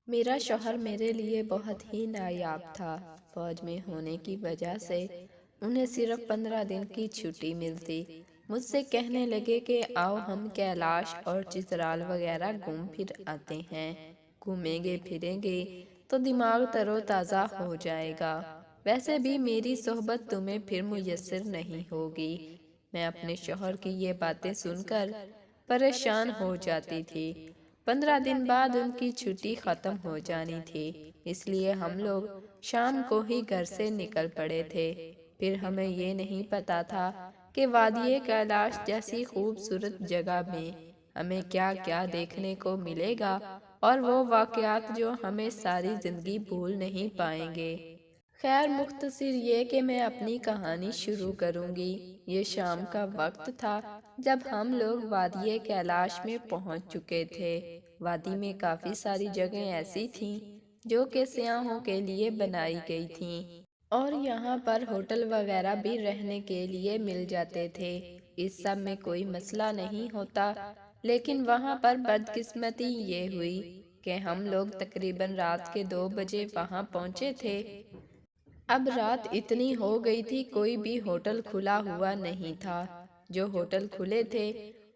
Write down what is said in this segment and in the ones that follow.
میرا شوہر میرے لیے بہت ہی نایاب تھا۔ فوج میں ہونے کی وجہ سے انہیں صرف 15 دن کی چھٹی ملتی۔ مجھ سے کہنے لگے کہ آؤ ہم کیلاش اور چترال وغیرہ گھوم پھر آتے ہیں۔ گھومیں گے پھریں گے تو دماغ تر و تازہ ہو جائے گا۔ ویسے بھی میری صحبت تمہیں پھر میسر نہیں ہوگی۔ میں اپنے شوہر کی یہ باتیں سن کر پریشان ہو جاتی تھی۔ 15 دن بعد ان کی چھٹی ختم ہو جانی تھی، اس لیے ہم لوگ شام کو ہی گھر سے نکل پڑے تھے۔ پھر ہمیں یہ نہیں پتا تھا کہ وادی کیلاش جیسی خوبصورت جگہ میں ہمیں کیا کیا دیکھنے کو ملے گا، اور وہ واقعات جو ہمیں ساری زندگی بھول نہیں پائیں گے۔ خیر، مختصر یہ کہ میں اپنی کہانی شروع کروں گی۔ یہ شام کا وقت تھا جب ہم لوگ وادی کیلاش میں پہنچ چکے تھے۔ وادی میں کافی ساری جگہیں ایسی تھیں جو کہ سیاحوں کے لیے بنائی گئی تھیں، اور یہاں پر ہوٹل وغیرہ بھی رہنے کے لیے مل جاتے تھے۔ اس سب میں کوئی مسئلہ نہیں ہوتا، لیکن وہاں پر بدقسمتی یہ ہوئی کہ ہم لوگ تقریباً رات کے 2 بجے وہاں پہنچے تھے۔ اب رات اتنی ہو گئی تھی، کوئی بھی ہوٹل کھلا ہوا نہیں تھا۔ جو ہوٹل کھلے تھے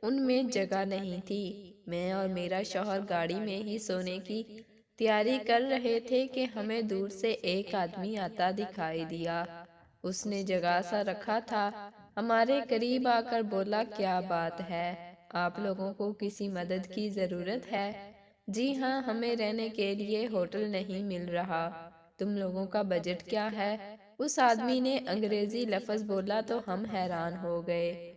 ان میں جگہ نہیں تھی۔ میں اور میرا شوہر گاڑی میں ہی سونے کی تیاری کر رہے تھے کہ ہمیں دور سے ایک آدمی آتا دکھائی دیا۔ اس نے جگہ سا رکھا تھا، ہمارے قریب آ کر بولا، کیا بات ہے، آپ لوگوں کو کسی مدد کی ضرورت ہے؟ جی ہاں، ہمیں رہنے کے لیے ہوٹل نہیں مل رہا۔ تم لوگوں کا بجٹ کیا ہے؟ اس آدمی نے انگریزی لفظ بولا تو ہم حیران ہو گئے۔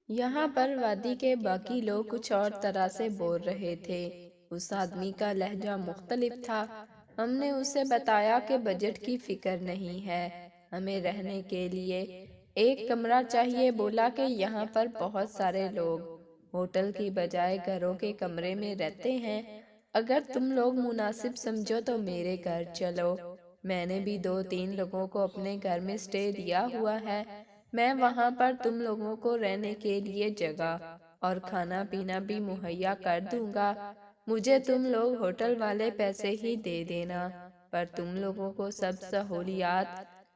یہاں پر وادی کے باقی لوگ کچھ اور طرح سے بول رہے تھے۔ اس آدمی کا لہجہ مختلف تھا۔ ہم نے اسے بتایا کہ بجٹ کی فکر نہیں ہے، ہمیں رہنے کے لیے ایک کمرہ چاہیے۔ بولا کہ یہاں پر بہت سارے لوگ ہوٹل کی بجائے گھروں کے کمرے میں رہتے ہیں، اگر تم لوگ مناسب سمجھو تو میرے گھر چلو۔ میں نے بھی 2-3 لوگوں کو اپنے گھر میں سٹے دیا ہوا ہے۔ میں وہاں پر تم لوگوں کو رہنے کے لیے جگہ اور کھانا پینا بھی مہیا کر دوں گا۔ مجھے تم لوگ ہوٹل والے پیسے ہی دے دینا، پر تم لوگوں کو سب سہولیات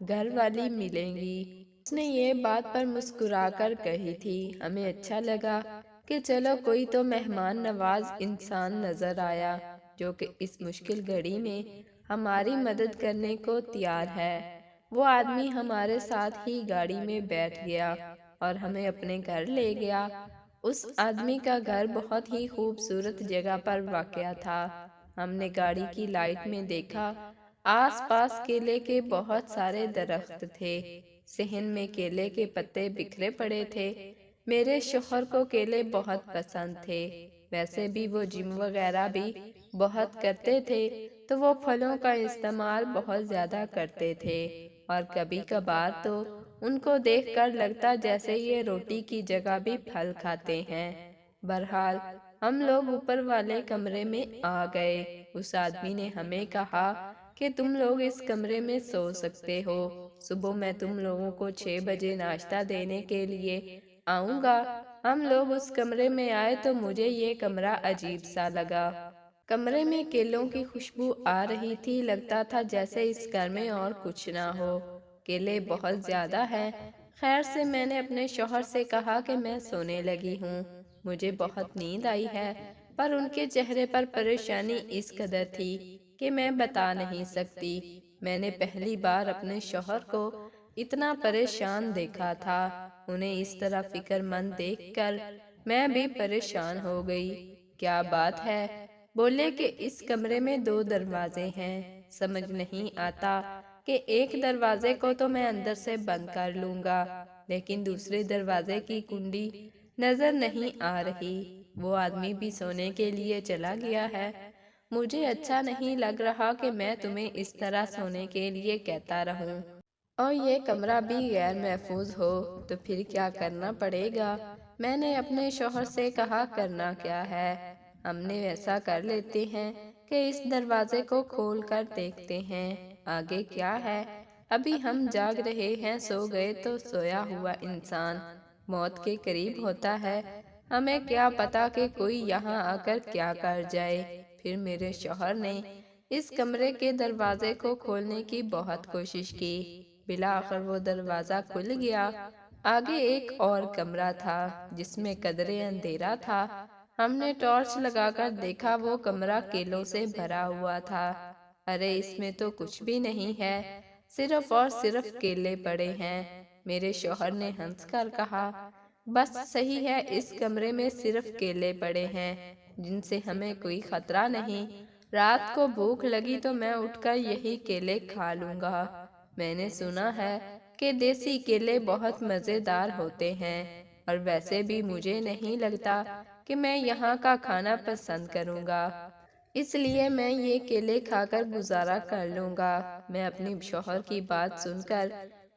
گھر والی ملیں گی۔ اس نے یہ بات پر مسکرا کر کہی تھی۔ ہمیں اچھا لگا کہ چلو کوئی تو مہمان نواز انسان نظر آیا جو کہ اس مشکل گھڑی میں ہماری مدد کرنے کو تیار ہے۔ وہ آدمی ہمارے ساتھ ہی گاڑی میں بیٹھ گیا اور ہمیں اپنے گھر لے گیا۔ اس آدمی کا گھر بہت ہی خوبصورت جگہ پر واقع تھا۔ ہم نے گاڑی کی لائٹ میں دیکھا، آس پاس کیلے کے بہت سارے درخت تھے۔ صحن میں کیلے کے پتے بکھرے پڑے تھے۔ میرے شوہر کو کیلے بہت پسند تھے، ویسے بھی وہ جم وغیرہ بھی بہت کرتے تھے، تو وہ پھلوں کا استعمال بہت زیادہ کرتے تھے، اور کبھی کبھار تو ان کو دیکھ کر لگتا جیسے یہ روٹی کی جگہ بھی پھل کھاتے ہیں۔ بہرحال ہم لوگ اوپر والے کمرے میں آ گئے۔ اس آدمی نے ہمیں کہا کہ تم لوگ اس کمرے میں سو سکتے ہو، صبح میں تم لوگوں کو 6 بجے ناشتہ دینے کے لیے آؤں گا۔ ہم لوگ اس کمرے میں آئے تو مجھے یہ کمرہ عجیب سا لگا۔ کمرے میں کیلوں کی خوشبو آ رہی تھی، لگتا تھا جیسے اس گھر میں اور کچھ نہ ہو۔ کیلے بہت زیادہ ہیں۔ خیر سے میں نے اپنے شوہر سے کہا کہ میں سونے لگی ہوں، مجھے بہت نیند آئی ہے، پر ان کے چہرے پر پریشانی اس قدر تھی کہ میں بتا نہیں سکتی۔ میں نے پہلی بار اپنے شوہر کو اتنا پریشان دیکھا تھا۔ انہیں اس طرح فکر مند دیکھ کر میں بھی پریشان ہو گئی۔ کیا بات ہے؟ بولے کہ اس کمرے میں 2 دروازے ہیں، سمجھ نہیں آتا کہ ایک دروازے کو تو میں اندر سے بند کر لوں گا، لیکن دوسرے دروازے کی کنڈی نظر نہیں آ رہی۔ وہ آدمی بھی سونے کے لیے چلا گیا ہے۔ مجھے اچھا نہیں لگ رہا کہ میں تمہیں اس طرح سونے کے لیے کہتا رہوں، اور یہ کمرہ بھی غیر محفوظ ہو، تو پھر کیا کرنا پڑے گا؟ میں نے اپنے شوہر سے کہا، کرنا کیا ہے، ہم نے ایسا کر لیتے ہیں کہ اس دروازے کو کھول کر دیکھتے ہیں آگے کیا ہے۔ ابھی ہم جاگ رہے ہیں، سو گئے تو سویا ہوا انسان موت کے قریب ہوتا ہے، ہمیں کیا پتا کہ کوئی یہاں آ کر کیا کر جائے۔ پھر میرے شوہر نے اس کمرے کے دروازے کو کھولنے کی بہت کوشش کی۔ بالآخر وہ دروازہ کھل گیا۔ آگے ایک اور کمرہ تھا جس میں قدرے اندھیرا تھا۔ ہم نے ٹارچ لگا کر دیکھا، وہ کمرہ کیلوں سے بھرا ہوا تھا۔ ارے اس میں تو کچھ بھی نہیں ہے، صرف اور صرف کیلے پڑے ہیں۔ میرے شوہر نے ہنس کر کہا، بس صحیح ہے، اس کمرے میں صرف کیلے پڑے ہیں جن سے ہمیں کوئی خطرہ نہیں۔ رات کو بھوک لگی تو میں اٹھ کر یہی کیلے کھا لوں گا۔ میں نے سنا ہے کہ دیسی کیلے بہت مزیدار ہوتے ہیں، اور ویسے بھی مجھے نہیں لگتا کہ میں یہاں کا کھانا پسند کروں گا، اس لیے میں یہ کیلے کھا کر گزارا کر لوں گا۔ میں اپنی شوہر کی بات سن کر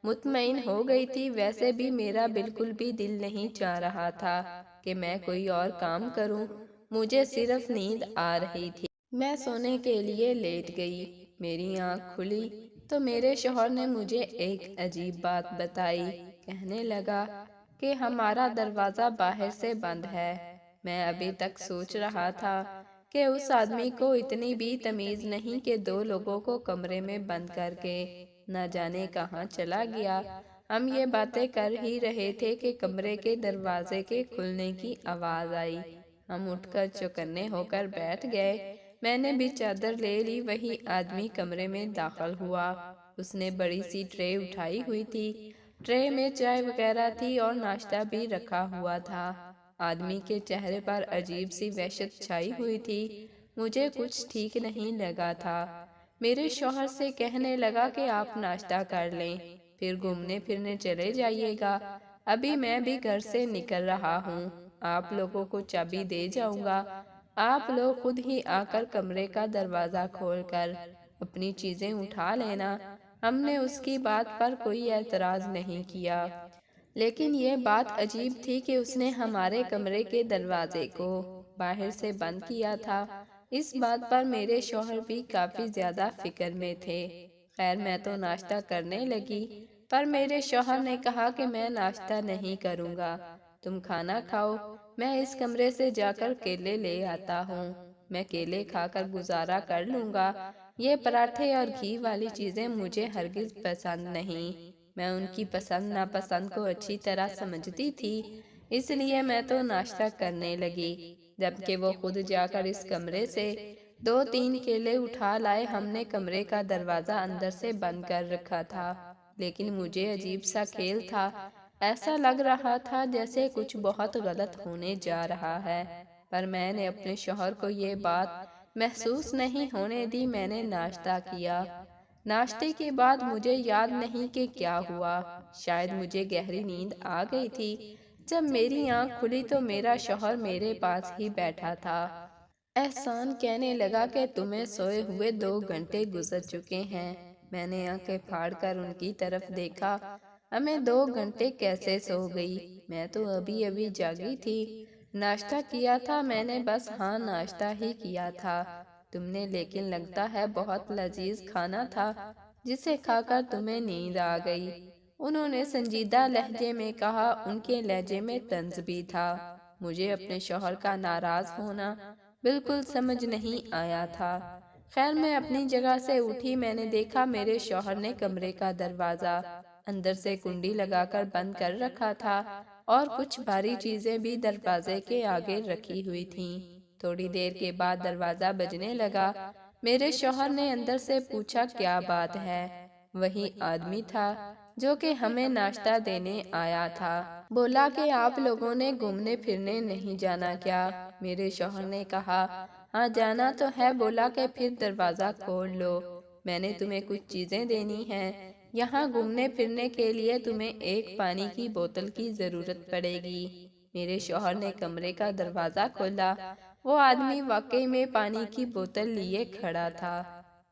مطمئن ہو گئی تھی۔ ویسے بھی میرا بالکل بھی دل نہیں چاہ رہا تھا کہ میں کوئی اور کام کروں، مجھے صرف نیند آ رہی تھی۔ میں سونے کے لیے لیٹ گئی۔ میری آنکھ کھلی تو میرے شوہر نے مجھے ایک عجیب بات بتائی۔ کہنے لگا کہ ہمارا دروازہ باہر سے بند ہے۔ میں ابھی تک سوچ رہا تھا کہ اس آدمی کو اتنی بھی تمیز نہیں کہ دو لوگوں کو کمرے میں بند کر کے نہ جانے کہاں چلا گیا۔ ہم یہ باتیں کر ہی رہے تھے کہ کمرے کے دروازے کے کھلنے کی آواز آئی۔ ہم اٹھ کر چوکنے ہو کر بیٹھ گئے۔ میں نے بھی چادر لے لی۔ وہی آدمی کمرے میں داخل ہوا۔ اس نے بڑی سی ٹرے اٹھائی ہوئی تھی۔ ٹرے میں چائے وغیرہ تھی اور ناشتہ بھی رکھا ہوا تھا۔ آدمی کے چہرے پر عجیب سی وحشت چھائی ہوئی تھی۔ مجھے کچھ ٹھیک نہیں لگا تھا۔ میرے شوہر سے کہنے لگا کہ آپ ناشتہ کر لیں، پھر گھومنے پھرنے چلے جائیے گا۔ ابھی میں بھی گھر سے نکل رہا ہوں، آپ لوگوں کو چابی دے جاؤں گا۔ آپ لوگ خود ہی آ کر کمرے کا دروازہ کھول کر اپنی چیزیں اٹھا لینا۔ ہم نے اس کی بات پر کوئی اعتراض نہیں کیا، لیکن یہ بات عجیب تھی کہ اس نے ہمارے کمرے کے دروازے کو باہر سے بند کیا تھا۔ اس بات پر میرے شوہر بھی کافی زیادہ فکر میں تھے۔ خیر میں تو ناشتہ کرنے لگی، پر میرے شوہر نے کہا کہ میں ناشتہ نہیں کروں گا، تم کھانا کھاؤ، میں اس کمرے سے جا کر کیلے لے آتا ہوں، میں کیلے کھا کر گزارا کر لوں گا۔ یہ پراٹھے اور گھی والی چیزیں مجھے ہرگز پسند نہیں۔ میں ان کی پسند ناپسند کو اچھی طرح سمجھتی تھی، اس لیے میں تو ناشتہ کرنے لگی، جبکہ وہ خود جا کر اس کمرے سے 2-3 کیلے اٹھا لائے۔ ہم نے کمرے کا دروازہ اندر سے بند کر رکھا تھا، لیکن مجھے عجیب سا کھیل تھا۔ ایسا لگ رہا تھا جیسے کچھ بہت غلط ہونے جا رہا ہے، پر میں نے اپنے شوہر کو یہ بات محسوس نہیں ہونے دی۔ میں نے ناشتہ کیا۔ ناشتے کے بعد مجھے یاد نہیں کہ کیا ہوا، شاید مجھے گہری نیند آ گئی تھی۔ جب میری آنکھ کھلی تو میرا شوہر میرے پاس ہی بیٹھا تھا۔ احسان کہنے لگا کہ تمہیں سوئے ہوئے 2 گھنٹے گزر چکے ہیں۔ میں نے آنکھیں پھاڑ کر ان کی طرف دیکھا۔ ہمیں 2 گھنٹے کیسے سو گئی؟ میں تو ابھی ابھی جاگی تھی۔ ناشتہ کیا تھا میں نے؟ بس ہاں، ناشتہ ہی کیا تھا تم نے، لیکن لگتا ہے بہت لذیذ کھانا تھا جسے کھا کر تمہیں نیند آ گئی۔ انہوں نے سنجیدہ لہجے میں کہا، ان کے لہجے میں طنز بھی تھا۔ مجھے اپنے شوہر کا ناراض ہونا بالکل سمجھ نہیں آیا تھا۔ خیر میں اپنی جگہ سے اٹھی۔ میں نے دیکھا میرے شوہر نے کمرے کا دروازہ اندر سے کنڈی لگا کر بند کر رکھا تھا، اور کچھ بھاری چیزیں بھی دروازے کے آگے رکھی ہوئی تھیں۔ تھوڑی دیر کے بعد دروازہ بجنے لگا۔ میرے شوہر نے اندر سے پوچھا، کیا بات ہے؟ وہی آدمی تھا جو کہ ہمیں ناشتہ دینے آیا تھا۔ بولا کہ آپ لوگوں نے گھومنے پھرنے نہیں جانا کیا؟ میرے شوہر نے کہا، ہاں جانا تو ہے۔ بولا کہ پھر دروازہ کھول لو، میں نے تمہیں کچھ چیزیں دینی ہیں۔ یہاں گھومنے پھرنے کے لیے تمہیں ایک پانی کی بوتل کی ضرورت پڑے گی۔ میرے شوہر نے کمرے کا دروازہ کھولا۔ وہ آدمی واقعی میں پانی کی بوتل لیے کھڑا تھا۔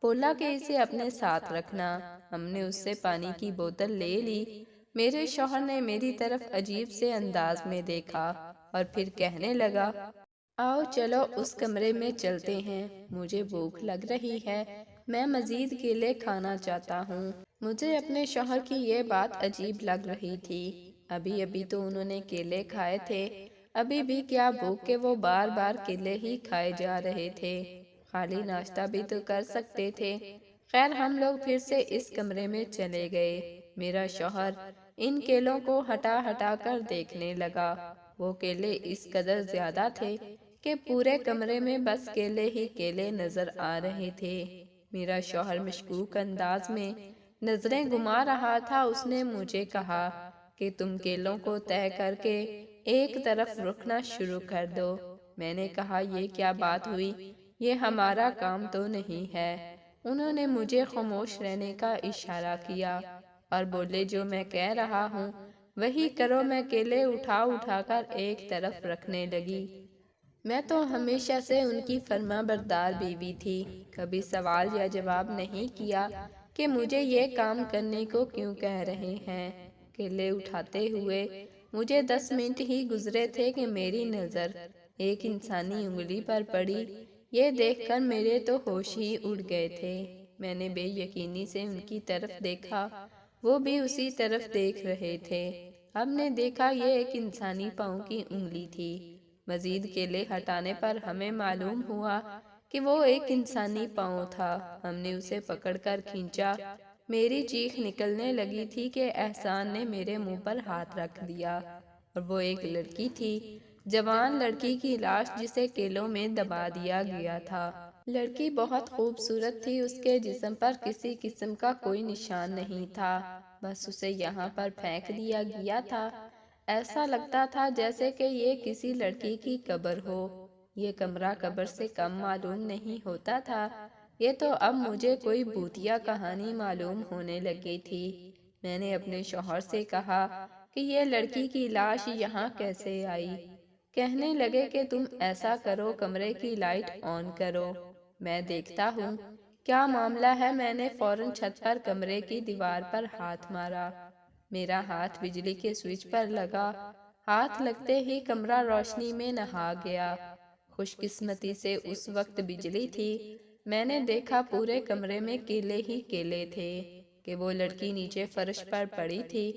بولا کہ اسے اپنے ساتھ رکھنا۔ ہم نے اس سے پانی کی بوتل لے لی۔ میرے شوہر نے میری طرف عجیب سے انداز میں دیکھا اور پھر کہنے لگا، آؤ چلو اس کمرے میں چلتے ہیں، مجھے بھوک لگ رہی ہے، میں مزید کیلے کھانا چاہتا ہوں۔ مجھے اپنے شوہر کی یہ بات عجیب لگ رہی تھی۔ ابھی ابھی تو انہوں نے کیلے کھائے تھے، ابھی بھی کیا بھوک کہ وہ بار بار کیلے ہی کھائے جا رہے تھے۔ خالی ناشتہ بھی تو کر سکتے تھے۔ خیر ہم لوگ پھر سے اس کمرے میں چلے گئے۔ میرا شوہر ان کیلوں کو ہٹا ہٹا کر دیکھنے لگا۔ وہ کیلے اس قدر زیادہ تھے کہ پورے کمرے میں بس کیلے ہی کیلے نظر آ رہے تھے۔ میرا شوہر مشکوک انداز میں نظریں گھما رہا تھا۔ اس نے مجھے کہا کہ تم کیلوں کو طے کر کے ایک طرف رکنا شروع کر دو۔ میں نے کہا یہ کیا بات ہوئی، یہ ہمارا کام تو نہیں ہے۔ انہوں نے مجھے خاموش رہنے کا اشارہ کیا اور بولے جو میں کہہ رہا ہوں وہی کرو۔ میں کیلے اٹھا اٹھا کر ایک طرف رکھنے لگی۔ میں تو ہمیشہ سے ان کی فرما بردار بیوی تھی، کبھی سوال یا جواب نہیں کیا کہ مجھے یہ کام کرنے کو کیوں کہہ رہے ہیں۔ کیلے اٹھاتے ہوئے مجھے 10 منٹ ہی گزرے تھے کہ میری نظر ایک انسانی انگلی پر پڑی۔ یہ دیکھ کر میرے تو ہوش ہی اڑ گئے تھے۔ میں نے بے یقینی سے ان کی طرف دیکھا، وہ بھی اسی طرف دیکھ رہے تھے۔ ہم نے دیکھا یہ ایک انسانی پاؤں کی انگلی تھی۔ مزید کیلے ہٹانے پر ہمیں معلوم ہوا کہ وہ ایک انسانی پاؤں تھا۔ ہم نے اسے پکڑ کر کھینچا۔ میری چیخ نکلنے لگی تھی کہ احسان نے میرے منہ پر ہاتھ رکھ دیا، اور وہ ایک لڑکی تھی، جوان لڑکی کی لاش جسے کیلوں میں دبا دیا گیا تھا۔ لڑکی بہت خوبصورت تھی، اس کے جسم پر کسی قسم کا کوئی نشان نہیں تھا، بس اسے یہاں پر پھینک دیا گیا تھا۔ ایسا لگتا تھا جیسے کہ یہ کسی لڑکی کی قبر ہو۔ یہ کمرہ قبر سے کم معلوم نہیں ہوتا تھا۔ یہ تو اب مجھے کوئی بھوتیا کہانی معلوم ہونے لگی تھی۔ میں نے اپنے شوہر سے کہا کہ یہ لڑکی کی لاش یہاں کیسے آئی؟ کہنے لگے کہ تم ایسا کرو، کمرے کی لائٹ آن کرو، میں دیکھتا ہوں کیا معاملہ ہے۔ میں نے فوراً چھت پر کمرے کی دیوار پر ہاتھ مارا۔ میرا ہاتھ بجلی کے سوئچ پر لگا۔ ہاتھ لگتے ہی کمرہ روشنی میں نہا گیا۔ خوش قسمتی سے اس وقت بجلی تھی۔ میں نے دیکھا پورے کمرے میں کیلے ہی کیلے تھے کہ وہ لڑکی نیچے فرش پر پڑی تھی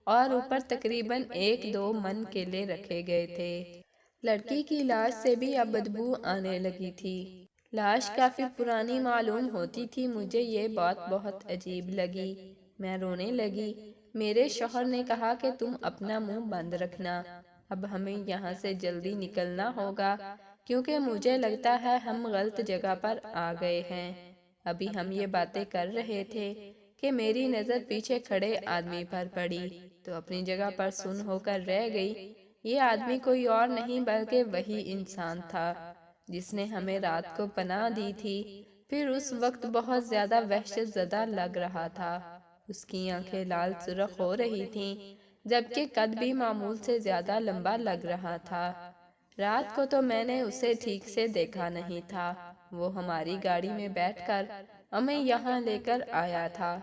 اور اوپر تقریباً 1-2 من کیلے رکھے گئے تھے۔ لڑکی کی لاش سے بھی اب بدبو آنے لگی تھی۔ لاش کافی پرانی معلوم ہوتی تھی۔ مجھے یہ بات بہت عجیب لگی۔ میں رونے لگی۔ میرے شوہر نے کہا کہ تم اپنا منہ بند رکھنا، اب ہمیں یہاں سے جلدی نکلنا ہوگا کیونکہ مجھے لگتا ہے ہم غلط جگہ پر آ گئے ہیں۔ ابھی ہم یہ باتیں کر رہے تھے کہ میری نظر پیچھے کھڑے آدمی پر پڑی تو اپنی جگہ پر سن ہو کر رہ گئی۔ یہ آدمی کوئی اور نہیں بلکہ وہی انسان تھا جس نے ہمیں رات کو پناہ دی تھی۔ پھر اس وقت بہت زیادہ وحشت زدہ لگ رہا تھا۔ اس کی آنکھیں لال سرخ ہو رہی تھیں جبکہ قد بھی معمول سے زیادہ لمبا لگ رہا تھا۔ رات کو تو میں نے اسے ٹھیک سے دیکھا نہیں تھا۔ وہ ہماری گاڑی میں بیٹھ کر ہمیں یہاں لے کر آیا تھا،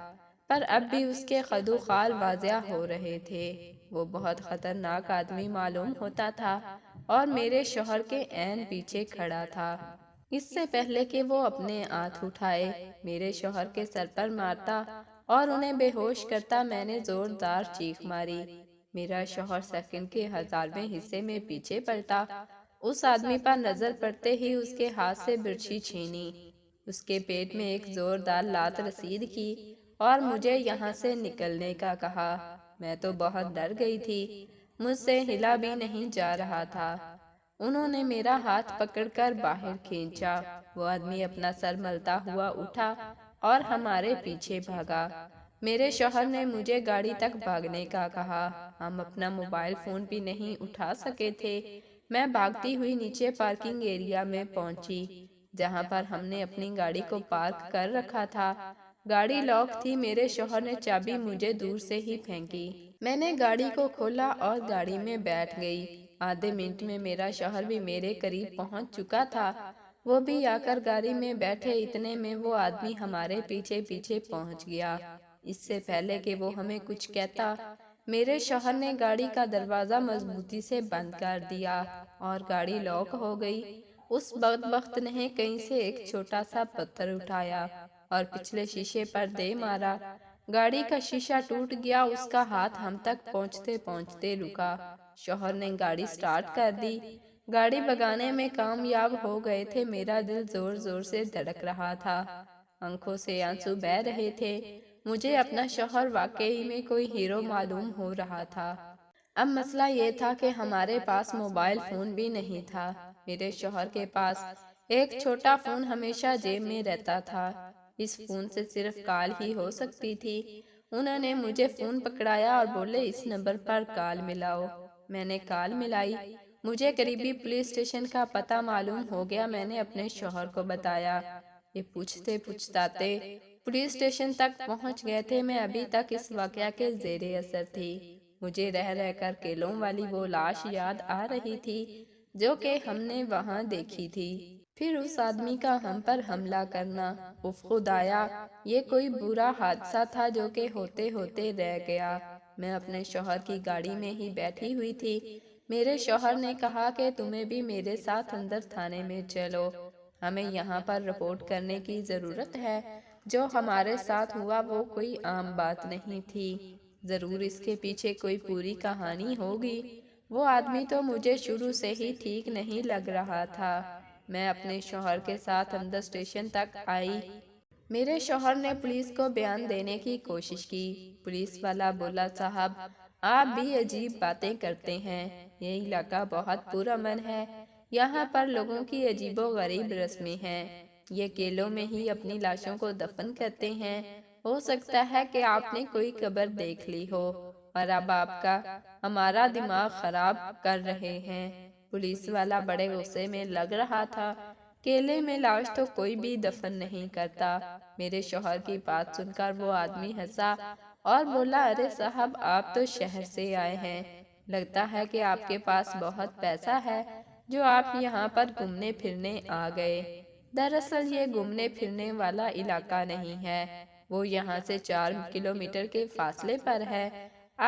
پر اب بھی اس کے خد و خال واضح ہو رہے تھے۔ وہ بہت خطرناک آدمی معلوم ہوتا تھا اور میرے شوہر کے عین پیچھے کھڑا تھا۔ اس سے پہلے کہ وہ اپنے ہاتھ اٹھائے میرے شوہر کے سر پر مارتا اور انہیں بے ہوش کرتا، میں نے زوردار چیخ ماری۔ میرا شوہر سیکنڈ کے 1000ویں حصے میں پیچھے پلٹا۔ اس آدمی پر نظر پڑتے ہی اس کے ہاتھ سے برچھی چھینی، اس کے پیٹ میں ایک زوردار لات رسید کی اور مجھے یہاں سے نکلنے کا کہا۔ میں تو بہت ڈر گئی تھی، مجھ سے ہلا بھی نہیں جا رہا تھا۔ انہوں نے میرا ہاتھ پکڑ کر باہر کھینچا۔ وہ آدمی اپنا سر ملتا ہوا اٹھا اور ہمارے پیچھے بھاگا۔ میرے شوہر نے مجھے گاڑی تک بھاگنے کا کہا۔ ہم اپنا موبائل فون بھی نہیں اٹھا سکے تھے۔ میں بھاگتی ہوئی نیچے پارکنگ ایریا میں پہنچی جہاں پر ہم نے اپنی گاڑی کو پارک کر رکھا تھا۔ گاڑی لاک تھی۔ میرے شوہر نے چابی مجھے دور سے ہی پھینکی۔ میں نے گاڑی کو کھولا اور گاڑی میں بیٹھ گئی۔ آدھے منٹ میں میرا شوہر بھی میرے قریب پہنچ چکا تھا۔ وہ بھی آ کر گاڑی میں بیٹھے، اتنے میں وہ آدمی ہمارے پیچھے پیچھے پہنچ گیا۔ اس سے پہلے کہ وہ ہمیں کچھ کہتا، میرے شوہر نے گاڑی کا دروازہ مضبوطی سے بند کر دیا اور گاڑی لاک ہو گئی۔ اس بدبخت نے کہیں سے ایک چھوٹا سا پتھر اٹھایا اور پچھلے شیشے پر دے مارا۔ گاڑی کا شیشہ ٹوٹ گیا۔ اس کا ہاتھ ہم تک پہنچتے پہنچتے رکا۔ شوہر نے گاڑی سٹارٹ کر دی۔ گاڑی بگانے میں کامیاب ہو گئے تھے۔ میرا دل زور زور سے دھڑک رہا تھا، آنکھوں سے آنسو بہہ رہے تھے۔ مجھے اپنا شوہر واقعی میں کوئی ہیرو معلوم ہو رہا تھا۔ اب مسئلہ یہ تھا کہ ہمارے پاس موبائل فون بھی نہیں تھا۔ میرے شوہر کے پاس ایک چھوٹا فون ہمیشہ جیب میں رہتا تھا، اس فون سے صرف کال ہی ہو سکتی تھی۔ انہوں نے مجھے فون پکڑایا اور بولے اس نمبر پر کال ملاؤ۔ میں نے کال ملائی، مجھے قریبی پولیس اسٹیشن کا پتہ معلوم ہو گیا۔ میں نے اپنے شوہر کو بتایا، یہ پوچھتے پوچھتاتے پولیس اسٹیشن تک پہنچ گئے تھے۔ میں ابھی تک اس واقعہ کے زیر اثر تھی۔ مجھے رہ رہ کر کیلوں والی وہ لاش یاد آ رہی تھی جو کہ ہم نے وہاں دیکھی تھی، پھر اس آدمی کا ہم پر حملہ کرنا۔ اف خدایا، یہ کوئی برا حادثہ تھا جو کہ ہوتے ہوتے رہ گیا۔ میں اپنے شوہر کی گاڑی میں ہی بیٹھی ہوئی تھی۔ میرے شوہر نے کہا کہ تمہیں بھی میرے ساتھ اندر تھانے میں چلو، ہمیں یہاں پر رپورٹ کرنے کی ضرورت ہے۔ جو ہمارے ساتھ ہوا وہ کوئی عام بات نہیں تھی، ضرور اس کے پیچھے کوئی پوری کہانی ہوگی۔ وہ آدمی تو مجھے شروع سے ہی ٹھیک نہیں لگ رہا تھا۔ میں اپنے شوہر کے ساتھ اندر اسٹیشن تک آئی۔ میرے شوہر نے پولیس کو بیان دینے کی کوشش کی۔ پولیس والا بولا صاحب آپ بھی عجیب باتیں کرتے ہیں، یہ علاقہ بہت پرامن ہے، یہاں پر لوگوں کی عجیب و غریب رسمیں ہیں، یہ کیلوں میں ہی اپنی لاشوں کو دفن کرتے ہیں، ہو سکتا ہے کہ آپ نے کوئی قبر دیکھ لی ہو اور اب آپ کا ہمارا دماغ خراب کر رہے ہیں۔ پولیس والا بڑے غصے میں لگ رہا تھا، کیلے میں لاش تو کوئی بھی دفن نہیں کرتا۔ میرے شوہر کی بات سن کر وہ آدمی ہنسا اور بولا ارے صاحب آپ تو شہر سے آئے ہیں، لگتا ہے کہ آپ کے پاس بہت پیسہ ہے جو آپ یہاں پر گھومنے پھرنے آ گئے۔ دراصل یہ گھومنے پھرنے والا علاقہ نہیں ہے، وہ یہاں سے 4 کلومیٹر کے فاصلے پر ہے۔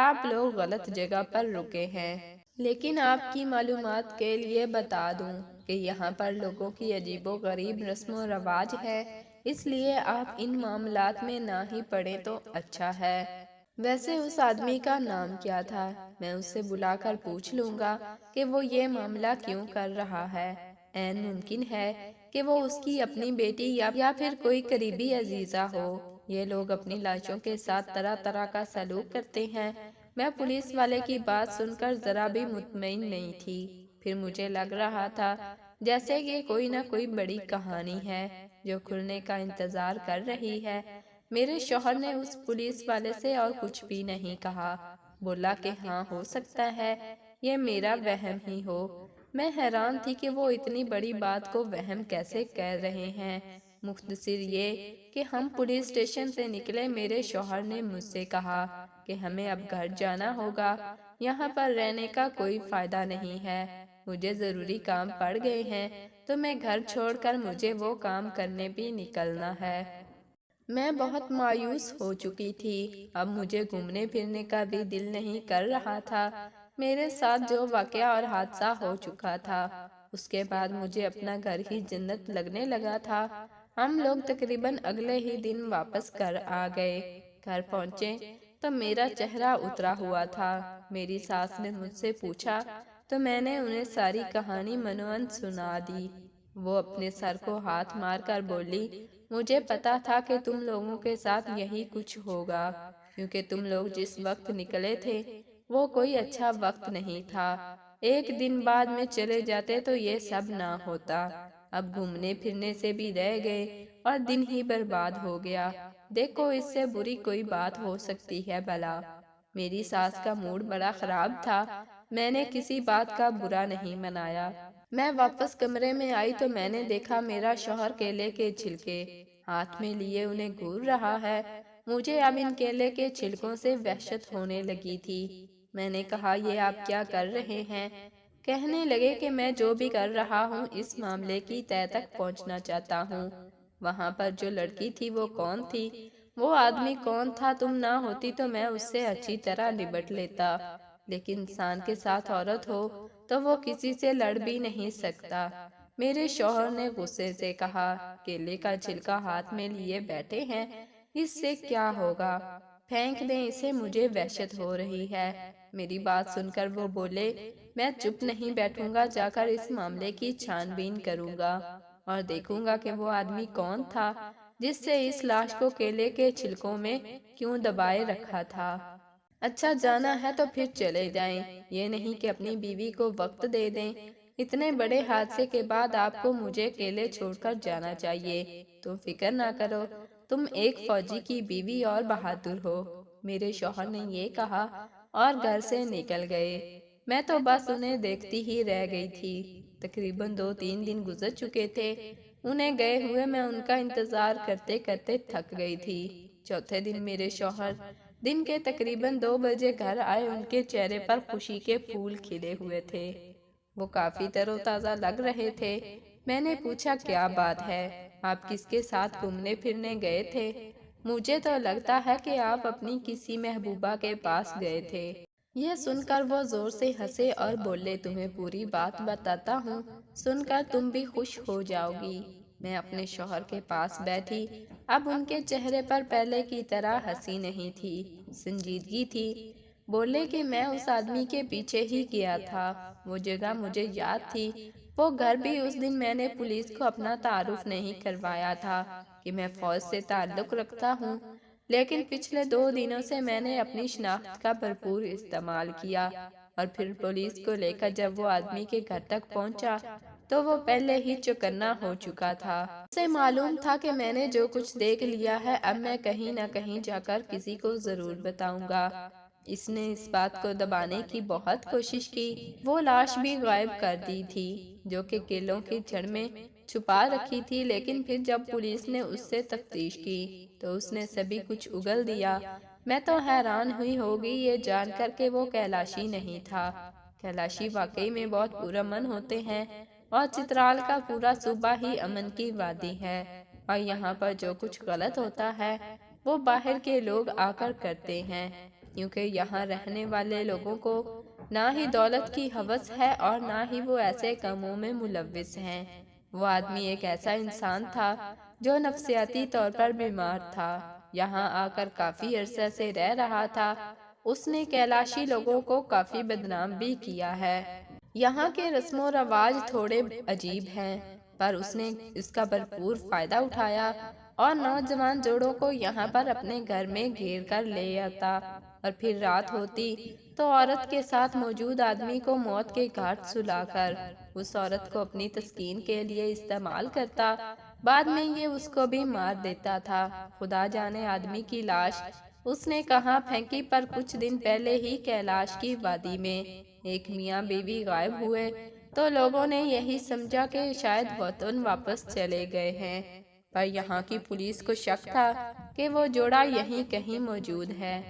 آپ لوگ غلط جگہ پر رکے ہیں۔ لیکن آپ کی معلومات کے لیے بتا دوں کہ یہاں پر لوگوں کی عجیب و غریب رسم و رواج ہے، اس لیے آپ ان معاملات میں نہ ہی پڑیں تو اچھا ہے۔ ویسے اس آدمی کا نام کیا تھا؟ میں اس سے بلا کر پوچھ لوں گا کہ وہ یہ معاملہ کیوں کر رہا ہے۔ عین ممکن ہے کہ وہ اس کی اپنی بیٹی یا پھر کوئی قریبی عزیزہ ہو۔ یہ لوگ اپنی لاشوں کے ساتھ طرح طرح کا سلوک کرتے ہیں۔ میں پولیس والے کی بات سن کر ذرا بھی مطمئن نہیں تھی، پھر مجھے لگ رہا تھا جیسے کہ کوئی نہ کوئی بڑی کہانی ہے جو کھلنے کا انتظار کر رہی ہے۔ میرے شوہر نے اس پولیس والے سے اور کچھ بھی نہیں کہا، بولا کہ ہاں ہو سکتا ہے یہ میرا وہم ہی ہو۔ میں حیران تھی کہ وہ اتنی بڑی بات کو وہم کیسے کہہ رہے ہیں۔ مختصر یہ کہ ہم پولیس اسٹیشن سے نکلے، میرے شوہر نے مجھ سے کہا کہ ہمیں اب گھر جانا ہوگا، یہاں پر رہنے کا کوئی فائدہ نہیں ہے، مجھے ضروری کام پڑ گئے ہیں تو میں گھر چھوڑ کر مجھے وہ کام کرنے بھی نکلنا ہے۔ میں بہت مایوس ہو چکی تھی، اب مجھے گھومنے پھرنے کا بھی دل نہیں کر رہا تھا۔ میرے ساتھ جو واقعہ اور حادثہ ہو چکا تھا اس کے بعد مجھے اپنا گھر ہی جنت لگنے لگا تھا۔ ہم لوگ تقریباً اگلے ہی دن واپس گھر آ گئے۔ گھر پہنچے تو میرا چہرہ اترا ہوا تھا۔ میری ساس نے مجھ سے پوچھا تو میں نے انہیں ساری کہانی منوان سنا دی۔ وہ اپنے سر کو ہاتھ مار کر بولی مجھے پتا تھا کہ تم لوگوں کے ساتھ یہی کچھ ہوگا، کیونکہ تم لوگ جس وقت نکلے تھے وہ کوئی اچھا وقت نہیں تھا۔ ایک دن بعد میں چلے جاتے تو یہ سب نہ ہوتا۔ اب گھومنے پھرنے سے بھی رہ گئے اور دن ہی برباد ہو گیا۔ دیکھو اس سے بری کوئی بات ہو سکتی ہے بھلا؟ میری ساس کا موڈ بڑا خراب تھا، میں نے کسی بات کا برا نہیں منایا۔ میں واپس کمرے میں آئی تو میں نے دیکھا میرا شوہر کیلے کے چھلکے ہاتھ میں لیے انہیں گھور رہا ہے۔ مجھے اب ان کیلے کے چھلکوں سے وحشت ہونے لگی تھی۔ میں نے کہا یہ آپ کیا کر رہے ہیں؟ کہنے لگے کہ میں جو بھی کر رہا ہوں اس معاملے کی تہہ تک پہنچنا چاہتا ہوں۔ وہاں پر جو لڑکی تھی وہ کون تھی؟ وہ آدمی کون تھا؟ تم نہ ہوتی تو میں اس سے اچھی طرح نبٹ لیتا، لیکن انسان کے ساتھ عورت ہو تو وہ کسی سے لڑ بھی نہیں سکتا۔ میرے شوہر نے غصے سے کہا کیلے کا چھلکا ہاتھ میں لیے بیٹھے ہیں، اس سے کیا ہوگا؟ پھینک دیں اسے، مجھے وحشت ہو رہی ہے۔ میری بات سن کر وہ بولے، میں چپ نہیں بیٹھوں گا، جا کر اس معاملے کی چھان بین کروں گا اور دیکھوں گا کہ وہ آدمی کون تھا جس سے اس لاش کو کیلے کے چھلکوں میں کیوں دبائے رکھا تھا۔ اچھا جانا ہے تو پھر چلے جائیں، یہ نہیں کہ اپنی بیوی کو وقت دے دیں۔ اتنے بڑے حادثے کے بعد آپ کو مجھے اکیلے چھوڑ کر جانا چاہیے۔ تم فکر نہ کرو، تم ایک فوجی کی بیوی اور بہادر ہو، میرے شوہر نے یہ کہا اور گھر سے نکل گئے۔ میں تو بس انہیں دیکھتی ہی رہ گئی تھی۔ تقریباً 2-3 دن گزر چکے تھے انہیں گئے ہوئے، میں ان کا انتظار کرتے کرتے تھک گئی تھی۔ چوتھے دن میرے شوہر دن کے تقریباً 2 بجے گھر آئے، ان کے چہرے پر خوشی کے پھول کھلے ہوئے تھے، وہ کافی تر و تازہ لگ رہے تھے۔ میں نے پوچھا کیا بات ہے، آپ کس کے ساتھ گھومنے پھرنے گئے تھے؟ مجھے تو لگتا ہے کہ آپ اپنی کسی محبوبہ کے پاس گئے تھے۔ یہ سن کر وہ زور سے ہنسے اور بولے، تمہیں پوری بات بتاتا ہوں، سن کر تم بھی خوش ہو جاؤ گی۔ میں اپنے شوہر کے پاس بیٹھی، اب ان کے چہرے پر پہلے کی طرح ہنسی نہیں تھی، سنجیدگی تھی۔ بولے کہ میں اس آدمی کے پیچھے ہی گیا تھا، وہ جگہ مجھے یاد تھی، وہ گھر بھی۔ اس دن میں نے پولیس کو اپنا تعارف نہیں کروایا تھا کہ میں فوج سے تعلق رکھتا ہوں، لیکن پچھلے 2 دنوں سے میں نے اپنی شناخت کا بھرپور استعمال کیا، اور پھر پولیس کو لے کر جب وہ آدمی کے گھر تک پہنچا تو وہ پہلے ہی چوکنا ہو چکا تھا۔ اسے معلوم تھا کہ میں نے جو کچھ دیکھ لیا ہے، اب میں کہیں نہ کہیں جا کر کسی کو ضرور بتاؤں گا۔ اس نے اس بات کو دبانے کی بہت کوشش کی، وہ لاش بھی غائب کر دی تھی جو کہ کیلوں کی جڑ میں چھپا رکھی تھی، لیکن پھر جب پولیس نے اس سے تفتیش کی تو اس نے سبھی کچھ اگل دیا۔ میں تو حیران ہوئی ہوگی یہ جان کر کہ وہ کیلاشی نہیں تھا۔ کیلاشی واقعی میں بہت پرامن ہوتے ہیں، اور چترال کا پورا صوبہ ہی امن کی وادی ہے، اور یہاں پر جو کچھ غلط ہوتا ہے وہ باہر کے لوگ آ کر کرتے ہیں، کیونکہ یہاں رہنے والے لوگوں کو نہ ہی دولت کی ہوس ہے اور نہ ہی وہ ایسے کاموں میں ملوث ہیں۔ وہ آدمی ایک ایسا انسان تھا جو نفسیاتی طور پر بیمار تھا، یہاں آ کر کافی عرصے سے رہ رہا تھا۔ اس نے کیلاشی لوگوں کو کافی بدنام بھی کیا ہے۔ یہاں کے رسم و رواج تھوڑے عجیب ہیں، پر اس نے اس کا بھرپور فائدہ اٹھایا اور نوجوان جوڑوں کو یہاں پر اپنے گھر میں گھیر کر لے آتا، اور پھر رات ہوتی تو عورت کے ساتھ موجود آدمی کو موت کے گھاٹ سلا کر اس عورت کو اپنی تسکین کے لیے استعمال کرتا، بعد میں یہ اس کو بھی مار دیتا تھا۔ خدا جانے آدمی کی لاش اس نے کہاں پھینکی، پر کچھ دن پہلے ہی کیلاش کی وادی میں ایک میاں بیوی غائب ہوئے تو لوگوں نے یہی سمجھا کہ شاید وطن واپس چلے گئے ہیں، پر یہاں کی پولیس کو شک تھا کہ وہ جوڑا یہیں کہیں موجود ہے۔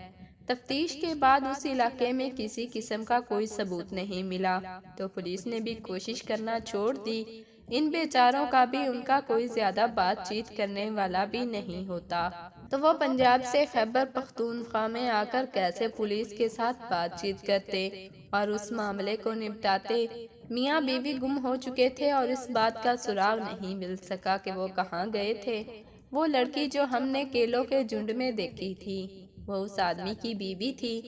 تفتیش کے بعد اس علاقے میں کسی قسم کا کوئی ثبوت نہیں ملا تو پولیس نے بھی کوشش کرنا چھوڑ دی۔ ان بیچاروں کا بھی ان کا کوئی زیادہ بات چیت کرنے والا بھی نہیں ہوتا، تو وہ پنجاب سے خیبر پختونخوا میں آ کر کیسے پولیس کے ساتھ بات چیت کرتے اور اس معاملے کو نپٹاتے۔ میاں بیوی گم ہو چکے تھے اور اس بات کا سراغ نہیں مل سکا کہ وہ کہاں گئے تھے۔ وہ لڑکی جو ہم نے کیلوں کے جھنڈ میں دیکھی تھی، وہ اس آدمی کی بیوی تھی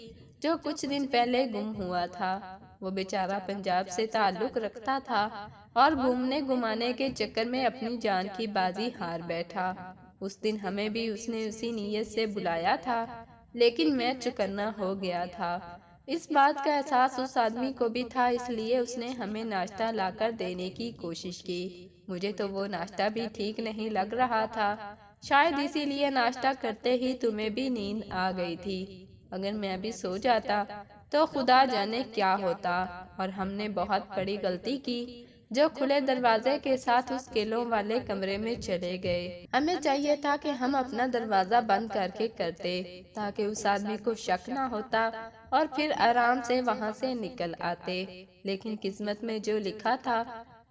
جو کچھ دن پہلے گم ہوا تھا۔ وہ بیچارہ پنجاب سے تعلق رکھتا تھا اور گھومنے گھمانے کے چکر میں اپنی جان کی بازی ہار بیٹھا۔ اس دن ہمیں بھی اس نے اسی نیت سے بلایا تھا، لیکن میں چکنا ہو گیا تھا۔ اس بات کا احساس اس آدمی کو بھی تھا، اس لیے اس نے ہمیں ناشتہ لا کر دینے کی کوشش کی۔ مجھے تو وہ ناشتہ بھی ٹھیک نہیں لگ رہا تھا، شاید اسی لیے ناشتہ کرتے ہی تمہیں بھی نیند آ گئی تھی۔ اگر میں بھی سو جاتا تو خدا جانے کیا ہوتا، اور ہم نے بہت بڑی غلطی کی جو کھلے دروازے کے ساتھ اس کیلوں والے کمرے میں چلے گئے۔ ہمیں چاہیے تھا کہ ہم اپنا دروازہ بند کر کے کرتے تاکہ اس آدمی کو شک نہ ہوتا اور پھر آرام سے وہاں سے نکل آتے، لیکن قسمت میں جو لکھا تھا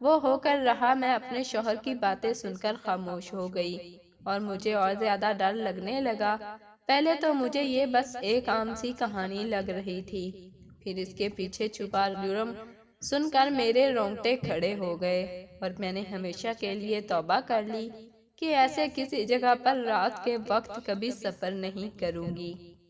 وہ ہو کر رہا۔ میں اپنے شوہر کی باتیں سن کر خاموش ہو گئی اور مجھے اور زیادہ ڈر لگنے لگا۔ پہلے تو مجھے یہ بس ایک عام سی کہانی لگ رہی تھی، پھر اس کے پیچھے چھپا جرم سن کر میرے رونگٹے کھڑے ہو گئے، اور میں نے ہمیشہ کے لیے توبہ کر لی کہ ایسے کسی جگہ پر رات کے وقت کبھی سفر نہیں کروں گی۔